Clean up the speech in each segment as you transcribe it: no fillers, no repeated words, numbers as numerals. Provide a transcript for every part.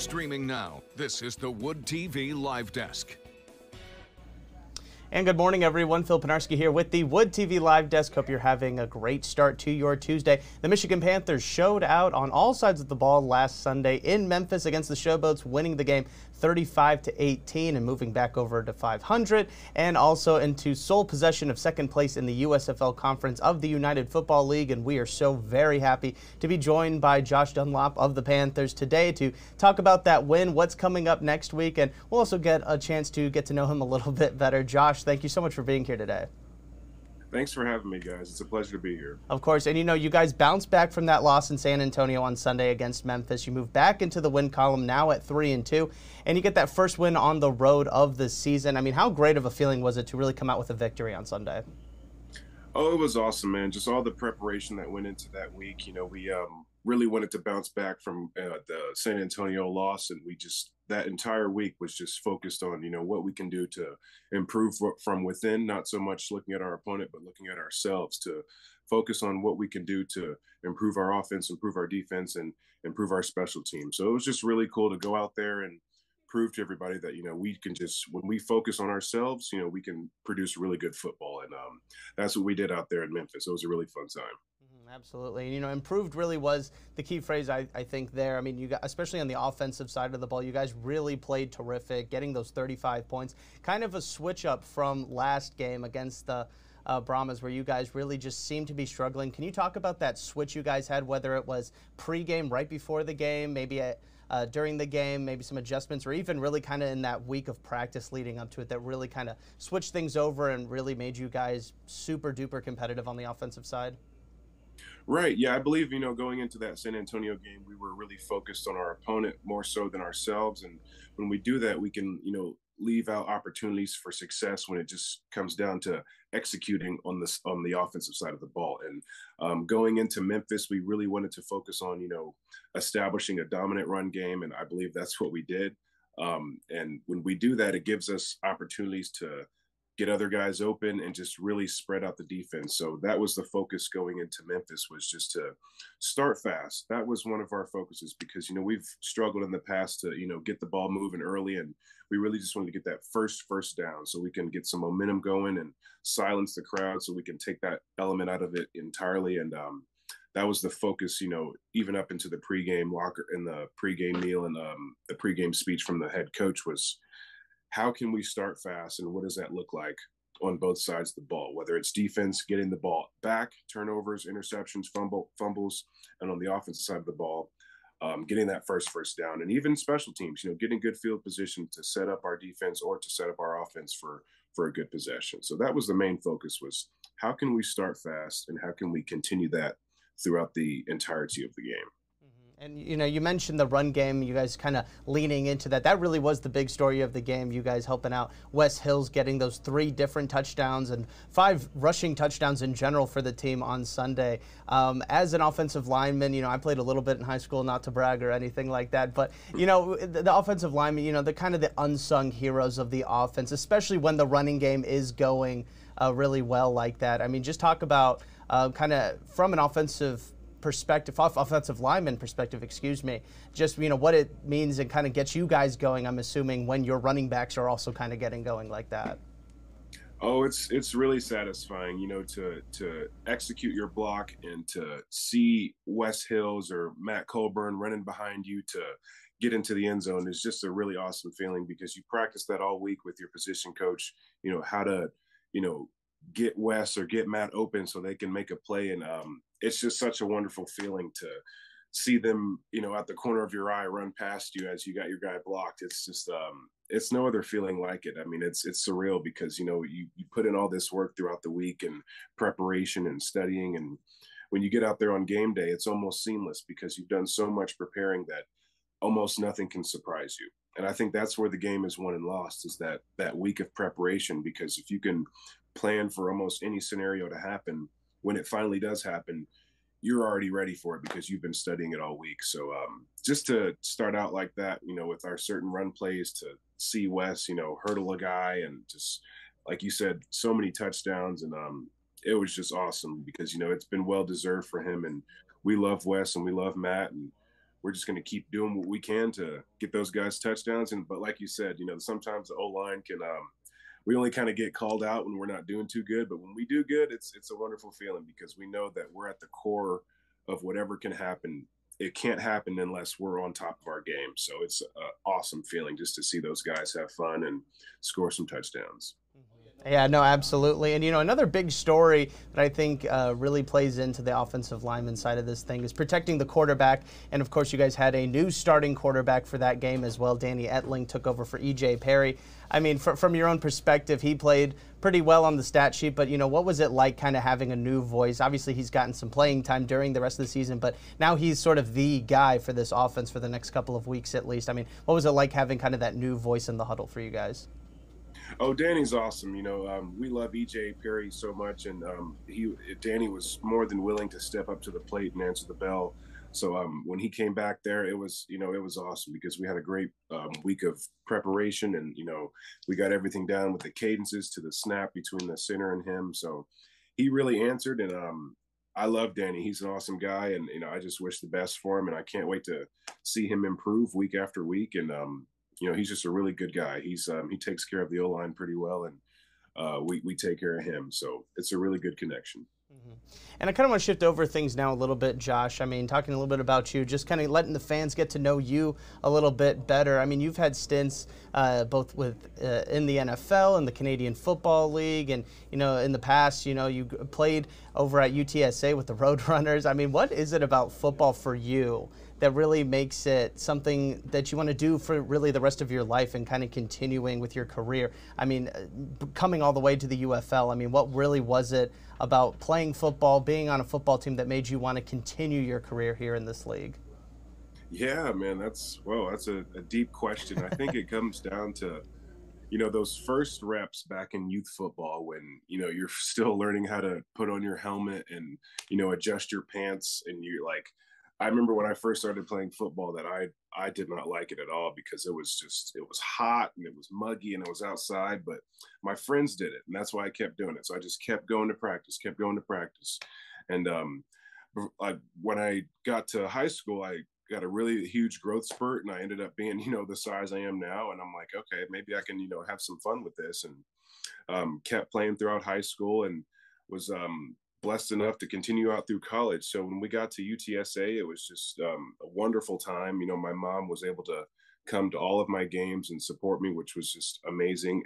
Streaming now, this is the Wood TV Live Desk. And good morning, everyone. Phil Penarski here with the Wood TV Live Desk. Hope you're having a great start to your Tuesday. The Michigan Panthers showed out on all sides of the ball last Sunday in Memphis against the Showboats, winning the game 35-18 and moving back over to 500 and also into sole possession of second place in the USFL Conference of the United Football League. And we are so very happy to be joined by Josh Dunlop of the Panthers today to talk about that win, what's coming up next week, and we'll also get a chance to get to know him a little bit better. Josh, thank you so much for being here today. Thanks for having me, guys. It's a pleasure to be here. Of course, and you guys bounced back from that loss in San Antonio on Sunday against Memphis. You move back into the win column now at 3-2, and you get that first win on the road of the season. I mean, how great of a feeling was it to really come out with a victory on Sunday? Oh, it was awesome, man. Just all the preparation that went into that week. We really wanted to bounce back from the San Antonio loss, and that entire week was just focused on, what we can do to improve from within, not so much looking at our opponent, but looking at ourselves to focus on what we can do to improve our offense, improve our defense, and improve our special teams. So it was just really cool to go out there and prove to everybody that, we can just, when we focus on ourselves, we can produce really good football. And that's what we did out there in Memphis. It was a really fun time. Absolutely. Improved really was the key phrase, I think, there. I mean, you got, especially on the offensive side of the ball, you guys really played terrific, getting those 35 points. Kind of a switch up from last game against the Brahmas, where you guys really just seemed to be struggling. Can you talk about that switch you guys had, whether it was pre-game, right before the game, maybe during the game, maybe some adjustments, or even really kind of in that week of practice leading up to it that really kind of switched things over and really made you guys super duper competitive on the offensive side? Right. Yeah, I believe, going into that San Antonio game, we were really focused on our opponent more so than ourselves. And when we do that, we can, leave out opportunities for success when it just comes down to executing on the offensive side of the ball. And going into Memphis, we really wanted to focus on, establishing a dominant run game. And I believe that's what we did. And when we do that, it gives us opportunities to get other guys open and just really spread out the defense. So that was the focus going into Memphis, was just to start fast. That was one of our focuses because, we've struggled in the past to, get the ball moving early, and we really just wanted to get that first down so we can get some momentum going and silence the crowd so we can take that element out of it entirely. And that was the focus, even up into the pregame locker and the pregame meal and the pregame speech from the head coach was, how can we start fast, and what does that look like on both sides of the ball, whether it's defense, getting the ball back, turnovers, interceptions, fumbles, and on the offensive side of the ball, getting that first down, and even special teams, getting good field position to set up our defense or to set up our offense for a good possession. So that was the main focus, was how can we start fast and how can we continue that throughout the entirety of the game. And, you mentioned the run game, you guys kind of leaning into that. That really was the big story of the game, you guys helping out Wes Hills, getting those 3 different touchdowns and 5 rushing touchdowns in general for the team on Sunday. As an offensive lineman, I played a little bit in high school, not to brag or anything like that, but, the offensive linemen, they're kind of the unsung heroes of the offense, especially when the running game is going really well like that. I mean, just talk about kind of from an offensive lineman perspective, just, what it means and kind of gets you guys going, I'm assuming, when your running backs are also kind of getting going like that. Oh, it's really satisfying, to execute your block and to see Wes Hills or Matt Colburn running behind you to get into the end zone is just a really awesome feeling, because you practice that all week with your position coach, how to, get Wes or get Matt open so they can make a play. And it's just such a wonderful feeling to see them, at the corner of your eye run past you as you got your guy blocked. It's just, it's no other feeling like it. I mean, it's surreal because, you put in all this work throughout the week and preparation and studying. And when you get out there on game day, it's almost seamless because you've done so much preparing that almost nothing can surprise you. And I think that's where the game is won and lost, is that week of preparation, because if you can plan for almost any scenario to happen, when it finally does happen, you're already ready for it because you've been studying it all week. So just to start out like that, with our certain run plays, to see Wes, hurdle a guy, and just, like you said, so many touchdowns. And it was just awesome because, it's been well deserved for him. And we love Wes and we love Matt, and we're just going to keep doing what we can to get those guys touchdowns. But like you said, sometimes the O-line can, we only kind of get called out when we're not doing too good. But when we do good, it's a wonderful feeling because we know that we're at the core of whatever can happen. It can't happen unless we're on top of our game. So it's an awesome feeling just to see those guys have fun and score some touchdowns. Yeah, no, absolutely. And, another big story that I think really plays into the offensive lineman side of this thing is protecting the quarterback. And, of course, you guys had a new starting quarterback for that game as well. Danny Etling took over for E.J. Perry. I mean, from your own perspective, he played pretty well on the stat sheet. But, what was it like kind of having a new voice? Obviously, he's gotten some playing time during the rest of the season, but now he's sort of the guy for this offense for the next couple of weeks at least. I mean, what was it like having kind of that new voice in the huddle for you guys? Oh, Danny's awesome. We love E.J. Perry so much, and Danny was more than willing to step up to the plate and answer the bell. So when he came back there, it was awesome because we had a great week of preparation, and we got everything down with the cadences to the snap between the center and him. So he really answered, and I love Danny. He's an awesome guy, and I just wish the best for him, and I can't wait to see him improve week after week. And he's just a really good guy. He takes care of the O-line pretty well, and we take care of him. So it's a really good connection. Mm-hmm. And I kind of want to shift over things now a little bit, Josh. I mean, talking a little bit about you, just kind of letting the fans get to know you a little bit better. I mean, you've had stints both in the NFL and the Canadian Football League, and in the past, you played over at UTSA with the Roadrunners. I mean, what is it about football for you that really makes it something that you want to do for really the rest of your life and kind of continuing with your career? I mean, coming all the way to the UFL, I mean, what really was it about playing football, being on a football team that made you want to continue your career here in this league? Yeah, man, that's a deep question. I think it comes down to, those first reps back in youth football when, you're still learning how to put on your helmet and, adjust your pants. And you're like, I remember when I first started playing football that I did not like it at all because it was hot and it was muggy and it was outside, but my friends did it. And that's why I kept doing it. So I just kept going to practice. And when I got to high school, I got a really huge growth spurt and I ended up being, the size I am now. And I'm like, okay, maybe I can, have some fun with this, and kept playing throughout high school and was blessed enough to continue out through college. So when we got to UTSA, it was just a wonderful time. My mom was able to come to all of my games and support me, which was just amazing.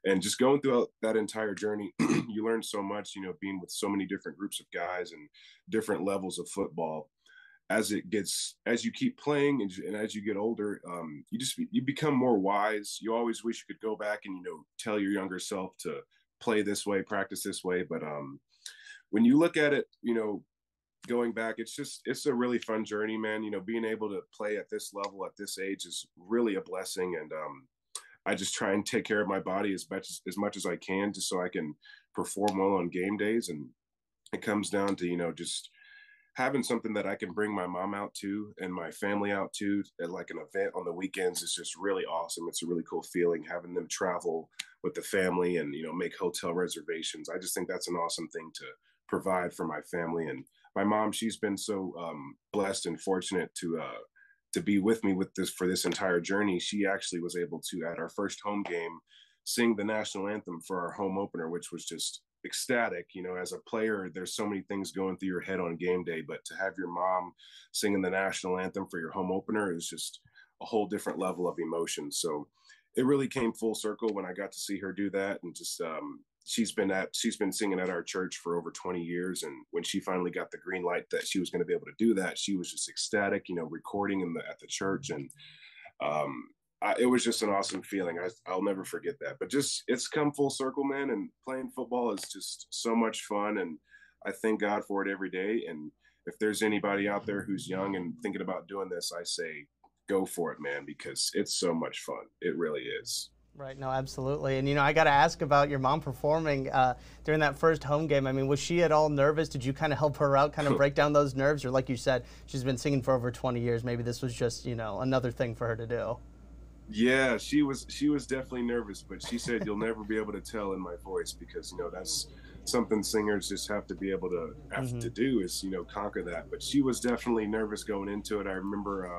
And just going through that entire journey, you learn so much, being with so many different groups of guys and different levels of football. As you keep playing and as you get older, you become more wise. You always wish you could go back and, tell your younger self to play this way, practice this way. But when you look at it, going back, it's a really fun journey, man. Being able to play at this level at this age is really a blessing. And I just try and take care of my body as much as I can, just so I can perform well on game days. And it comes down to, just having something that I can bring my mom out to and my family out to at like an event on the weekends is just really awesome. It's a really cool feeling having them travel with the family and, make hotel reservations. I just think that's an awesome thing to provide for my family. And my mom, she's been so blessed and fortunate to be with me for this entire journey. She actually was able to, at our first home game, sing the national anthem for our home opener, which was just ecstatic. As a player, there's so many things going through your head on game day, but to have your mom singing the national anthem for your home opener is just a whole different level of emotion. So it really came full circle when I got to see her do that. And just she's been singing at our church for over 20 years. And when she finally got the green light that she was going to be able to do that, she was just ecstatic, recording at the church. And it was just an awesome feeling. I'll never forget that. But just, it's come full circle, man. And playing football is just so much fun. And I thank God for it every day. And if there's anybody out there who's young and thinking about doing this, I say, go for it, man, because it's so much fun. It really is. Right. No, absolutely. And, I got to ask about your mom performing during that first home game. I mean, was she at all nervous? Did you kind of help her out, kind of break down those nerves? Or like you said, she's been singing for over 20 years. Maybe this was just, another thing for her to do. Yeah, she was definitely nervous, but she said you'll never be able to tell in my voice because, that's something singers just have to be able to do is, conquer that. But she was definitely nervous going into it. I remember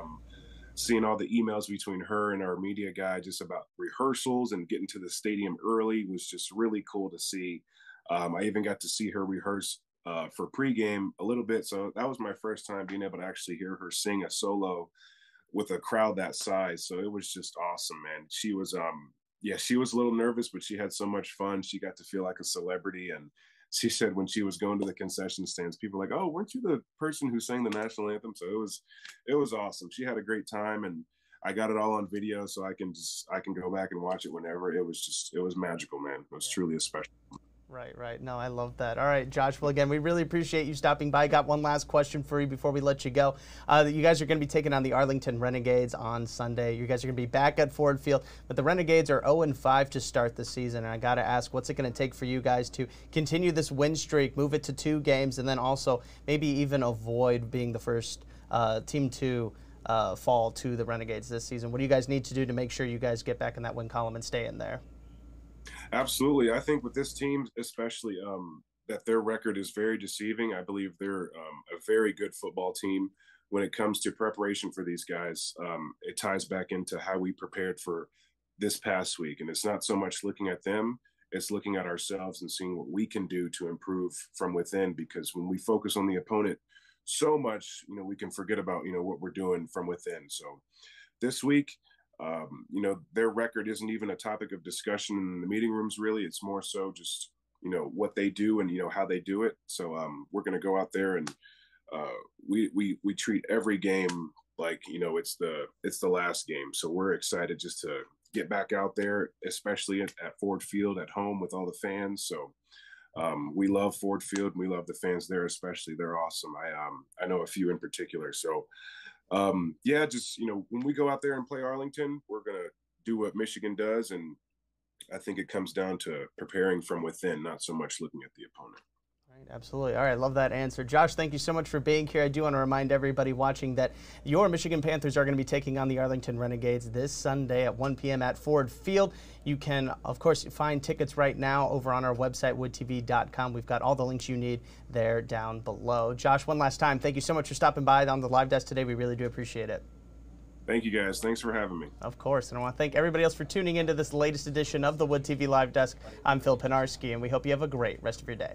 seeing all the emails between her and our media guy just about rehearsals and getting to the stadium early was just really cool to see. I even got to see her rehearse for pregame a little bit. So that was my first time being able to actually hear her sing a solo with a crowd that size. So it was just awesome, man. She was, yeah, she was a little nervous, but she had so much fun. She got to feel like a celebrity. And she said when she was going to the concession stands, people were like, "Oh, weren't you the person who sang the national anthem?" So it was awesome. She had a great time, and I got it all on video, so I can go back and watch it whenever. It was magical, man. It was truly a special. Right, right. No, I love that. All right, Josh. Well, again, we really appreciate you stopping by. Got one last question for you before we let you go. You guys are going to be taking on the Arlington Renegades on Sunday. You guys are going to be back at Ford Field, but the Renegades are 0-5 to start the season. And I got to ask, what's it going to take for you guys to continue this win streak, move it to 2 games, and then also maybe even avoid being the first team to fall to the Renegades this season? What do you guys need to do to make sure you guys get back in that win column and stay in there? Absolutely. I think with this team, especially, that their record is very deceiving. I believe they're a very good football team. When it comes to preparation for these guys, it ties back into how we prepared for this past week. And it's not so much looking at them, it's looking at ourselves and seeing what we can do to improve from within. Because when we focus on the opponent so much, we can forget about, what we're doing from within. So this week, their record isn't even a topic of discussion in the meeting rooms, really. It's more so just, what they do and, how they do it. So we're going to go out there and we treat every game like, it's the last game. So we're excited just to get back out there, especially at Ford Field at home with all the fans. So we love Ford Field and we love the fans there, especially. They're awesome. I know a few in particular. So yeah, just, when we go out there and play Arlington, we're going to do what Michigan does. And I think it comes down to preparing from within, not so much looking at the opponent. Right, absolutely. All right, love that answer. Josh, thank you so much for being here. I do want to remind everybody watching that your Michigan Panthers are going to be taking on the Arlington Renegades this Sunday at 1 p.m. at Ford Field. You can, of course, find tickets right now over on our website, woodtv.com. We've got all the links you need there down below. Josh, one last time, thank you so much for stopping by on the live desk today. We really do appreciate it. Thank you, guys. Thanks for having me. Of course. And I want to thank everybody else for tuning into this latest edition of the Wood TV Live Desk. I'm Phil Pinarski, and we hope you have a great rest of your day.